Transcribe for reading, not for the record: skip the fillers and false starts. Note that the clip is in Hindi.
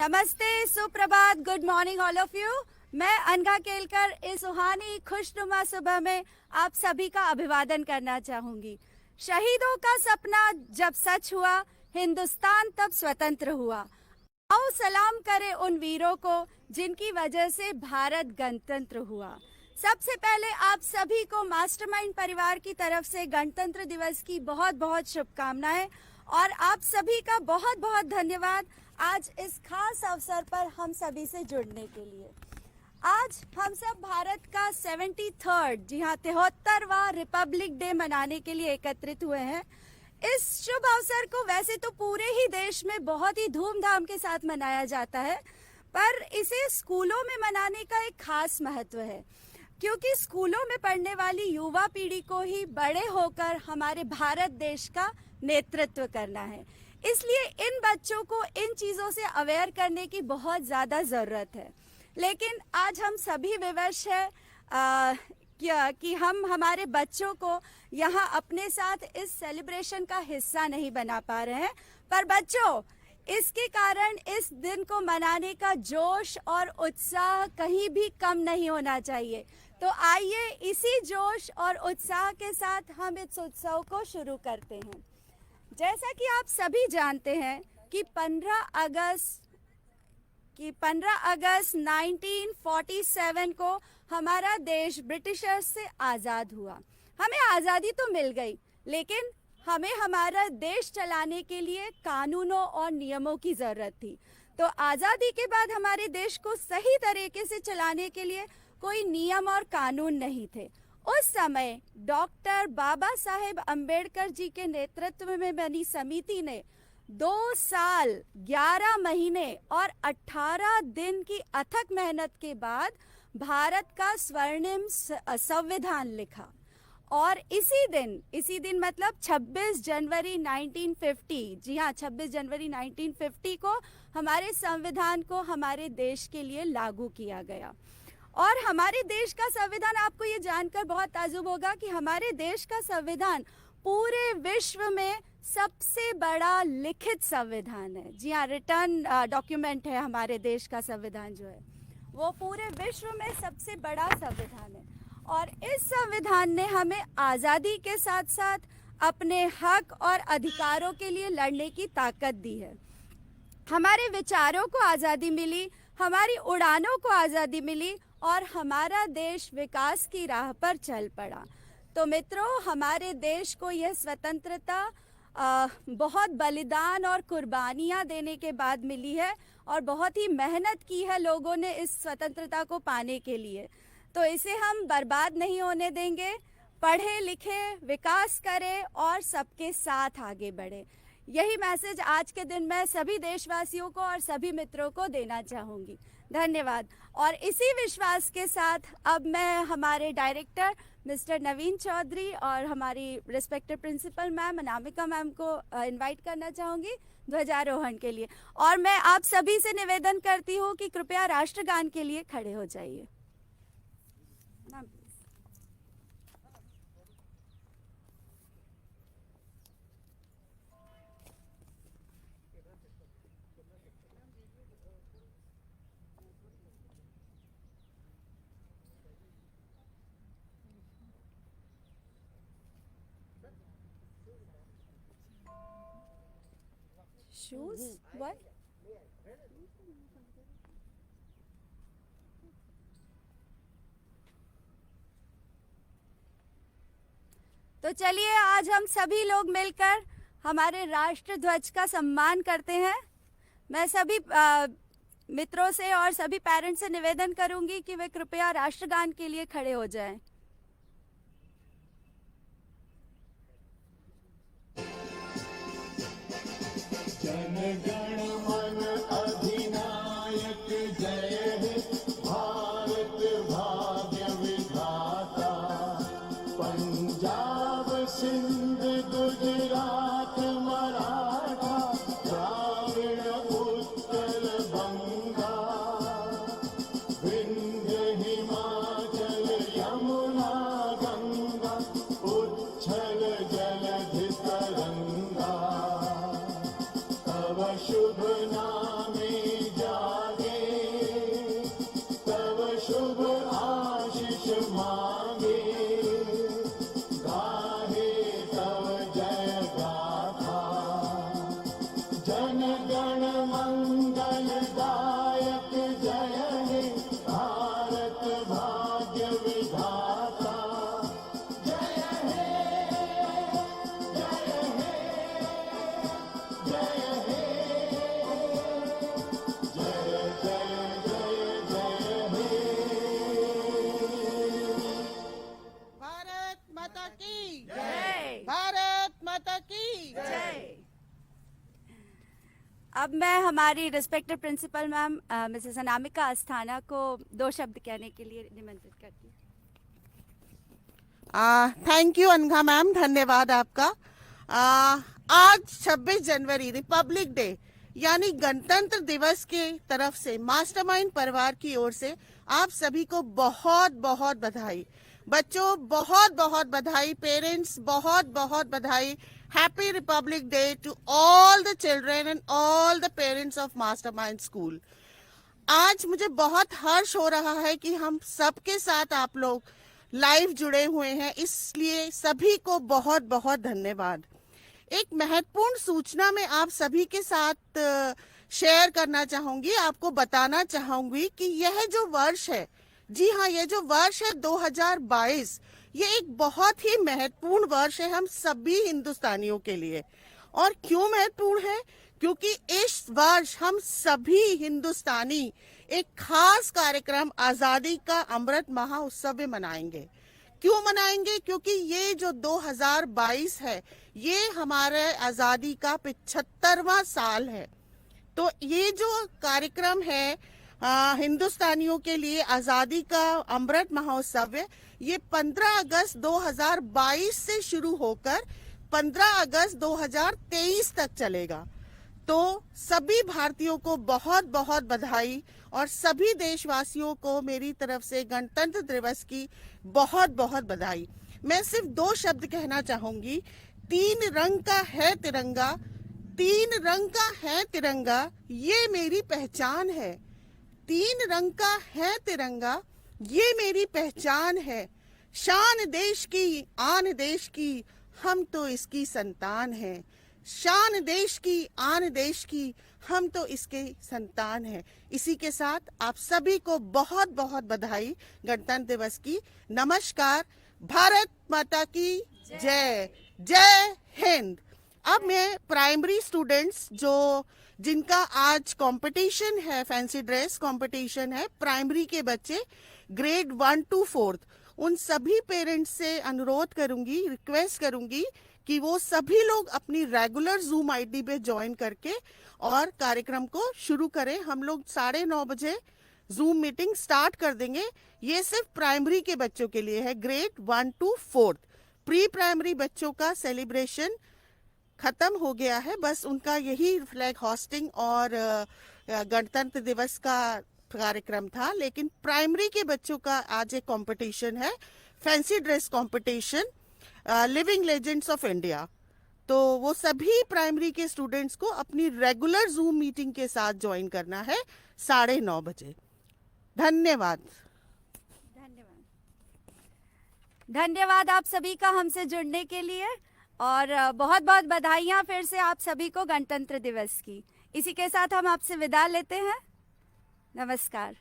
नमस्ते, सुप्रभात, good morning all of you. मैं अनघा केलकर इस सुहानी खुशनुमा सुबह में आप सभी का अभिवादन करना चाहूंगी। शहीदों का सपना जब सच हुआ, हिंदुस्तान तब स्वतंत्र हुआ। आओ सलाम करें उन वीरों को जिनकी वजह से भारत गणतंत्र हुआ। सबसे पहले आप सभी को मास्टरमाइंड परिवार की तरफ से गणतंत्र दिवस की बहुत बहुत शुभकामनाएं और आप सभी का बहुत बहुत धन्यवाद आज इस खास अवसर पर हम सभी से जुड़ने के लिए। आज हम सब भारत का 73rd, जी हाँ 73वां रिपब्लिक डे मनाने के लिए एकत्रित हुए हैं। इस शुभ अवसर को वैसे तो पूरे ही देश में बहुत ही धूमधाम के साथ मनाया जाता है, पर इसे स्कूलों में मनाने का एक खास महत्व है, क्योंकि स्कूलों में पढ़ने वाली युवा पीढ़ी को ही बड़े होकर हमारे भारत देश का नेतृत्व करना है। इसलिए इन बच्चों को इन चीज़ों से अवेयर करने की बहुत ज़्यादा ज़रूरत है। लेकिन आज हम सभी विवश हैं कि हम हमारे बच्चों को यहाँ अपने साथ इस सेलिब्रेशन का हिस्सा नहीं बना पा रहे हैं। पर बच्चों, इसके कारण इस दिन को मनाने का जोश और उत्साह कहीं भी कम नहीं होना चाहिए। तो आइए इसी जोश और उत्साह के साथ हम इस उत्सव को शुरू करते हैं। जैसा कि आप सभी जानते हैं कि 15 अगस्त 1947 को हमारा देश ब्रिटिशर्स से आज़ाद हुआ। हमें आज़ादी तो मिल गई, लेकिन हमें हमारा देश चलाने के लिए कानूनों और नियमों की ज़रूरत थी। तो आज़ादी के बाद हमारे देश को सही तरीके से चलाने के लिए कोई नियम और कानून नहीं थे। उस समय डॉक्टर बाबा साहेब अम्बेडकर जी के नेतृत्व में बनी समिति ने 2 साल 11 महीने और 18 दिन की अथक मेहनत के बाद भारत का स्वर्णिम संविधान लिखा। और इसी दिन मतलब 26 जनवरी 1950, जी हाँ 26 जनवरी 1950 को हमारे संविधान को हमारे देश के लिए लागू किया गया। और हमारे देश का संविधान, आपको ये जानकर बहुत ताज्जुब होगा कि हमारे देश का संविधान पूरे विश्व में सबसे बड़ा लिखित संविधान है। जी हाँ, रिटर्न डॉक्यूमेंट है हमारे देश का संविधान जो है, वो पूरे विश्व में सबसे बड़ा संविधान है। और इस संविधान ने हमें आज़ादी के साथ साथ अपने हक और अधिकारों के लिए लड़ने की ताकत दी है। हमारे विचारों को आज़ादी मिली, हमारी उड़ानों को आज़ादी मिली और हमारा देश विकास की राह पर चल पड़ा। तो मित्रों, हमारे देश को यह स्वतंत्रता बहुत बलिदान और कुर्बानियाँ देने के बाद मिली है और बहुत ही मेहनत की है लोगों ने इस स्वतंत्रता को पाने के लिए। तो इसे हम बर्बाद नहीं होने देंगे। पढ़े लिखे, विकास करें और सबके साथ आगे बढ़े। यही मैसेज आज के दिन मैं सभी देशवासियों को और सभी मित्रों को देना चाहूँगी। धन्यवाद। और इसी विश्वास के साथ अब मैं हमारे डायरेक्टर मिस्टर नवीन चौधरी और हमारी respected principal ma'am Anamika ma'am को इनवाइट करना चाहूँगी ध्वजारोहण के लिए। और मैं आप सभी से निवेदन करती हूँ कि कृपया राष्ट्रगान के लिए खड़े हो जाइए। Shoes? What? तो चलिए आज हम सभी लोग मिलकर हमारे राष्ट्र ध्वज का सम्मान करते हैं। मैं सभी मित्रों से और सभी पेरेंट्स से निवेदन करूंगी कि वे कृपया राष्ट्रगान के लिए खड़े हो जाएं। जनगण मन अधिनायक जय हे भारत भाग्य विधाता। पंजाब सिंध गुजरात मराठा द्राविड़ उत्कल बंगा। विंध्य हिमाचल यमुना गंगा उच्छल जलधि तरंगा। अब मैं हमारी respected principal ma'am Mrs Anamika Asthana को 2 शब्द कहने के लिए निमंत्रित करती हूँ। थैंक यू अनघा मैम, धन्यवाद आपका। आज 26 जनवरी रिपब्लिक डे यानी गणतंत्र दिवस के तरफ से मास्टरमाइंड परिवार की ओर से आप सभी को बहुत बहुत बधाई। बच्चों बहुत बहुत बधाई, पेरेंट्स बहुत बहुत बधाई। Happy Republic Day to all the children and all the parents of Mastermind School. आज मुझे बहुत हर्ष हो रहा है कि हम सबके साथ आप लोग लाइव जुड़े हुए हैं, इसलिए सभी को बहुत बहुत धन्यवाद। एक महत्वपूर्ण सूचना मैं आप सभी के साथ शेयर करना चाहूंगी, आपको बताना चाहूंगी कि यह जो वर्ष है, जी हाँ, यह जो वर्ष है 2022, ये एक बहुत ही महत्वपूर्ण वर्ष है हम सभी हिंदुस्तानियों के लिए। और क्यों महत्वपूर्ण है? क्योंकि इस वर्ष हम सभी हिंदुस्तानी एक खास कार्यक्रम आजादी का अमृत महोत्सव में मनाएंगे। क्यों मनाएंगे? क्योंकि ये जो 2022 है, ये हमारे आजादी का 75वां साल है। तो ये जो कार्यक्रम है हिंदुस्तानियों के लिए आजादी का अमृत महोत्सव है, ये 15 अगस्त 2022 से शुरू होकर 15 अगस्त 2023 तक चलेगा। तो सभी भारतीयों को बहुत बहुत बधाई और सभी देशवासियों को मेरी तरफ से गणतंत्र दिवस की बहुत बहुत बधाई। मैं सिर्फ 2 शब्द कहना चाहूंगी। 3 रंग का है तिरंगा, 3 रंग का है तिरंगा, ये मेरी पहचान है। 3 रंग का है तिरंगा, ये मेरी पहचान है। शान देश की, आन देश की, हम तो इसकी संतान हैं। शान देश की, आन देश की, हम तो इसके संतान हैं। इसी के साथ आप सभी को बहुत बहुत बधाई गणतंत्र दिवस की। नमस्कार। भारत माता की जय। जय हिंद। अब मैं प्राइमरी स्टूडेंट्स जिनका आज कंपटीशन है, फैंसी ड्रेस कंपटीशन है, प्राइमरी के बच्चे ग्रेड 1 to 4th, उन सभी पेरेंट्स से अनुरोध करूंगी, रिक्वेस्ट करूंगी कि वो सभी लोग अपनी रेगुलर जूम आईडी पे ज्वाइन करके और कार्यक्रम को शुरू करें। हम लोग 9:30 बजे जूम मीटिंग स्टार्ट कर देंगे। ये सिर्फ प्राइमरी के बच्चों के लिए है, grade 1 to 4th। Pre primary बच्चों का सेलिब्रेशन खत्म हो गया है, बस उनका यही फ्लैग होस्टिंग और गणतंत्र दिवस का कार्यक्रम था। लेकिन प्राइमरी के बच्चों का आज एक कंपटीशन है, fancy dress competition, living legends of India. तो वो सभी प्राइमरी के स्टूडेंट्स को अपनी रेगुलर जूम मीटिंग के साथ ज्वाइन करना है 9:30 बजे। धन्यवाद। धन्यवाद आप सभी का हमसे जुड़ने के लिए और बहुत बहुत बधाइयाँ फिर से आप सभी को गणतंत्र दिवस की। इसी के साथ हम आपसे विदा लेते हैं। नमस्कार।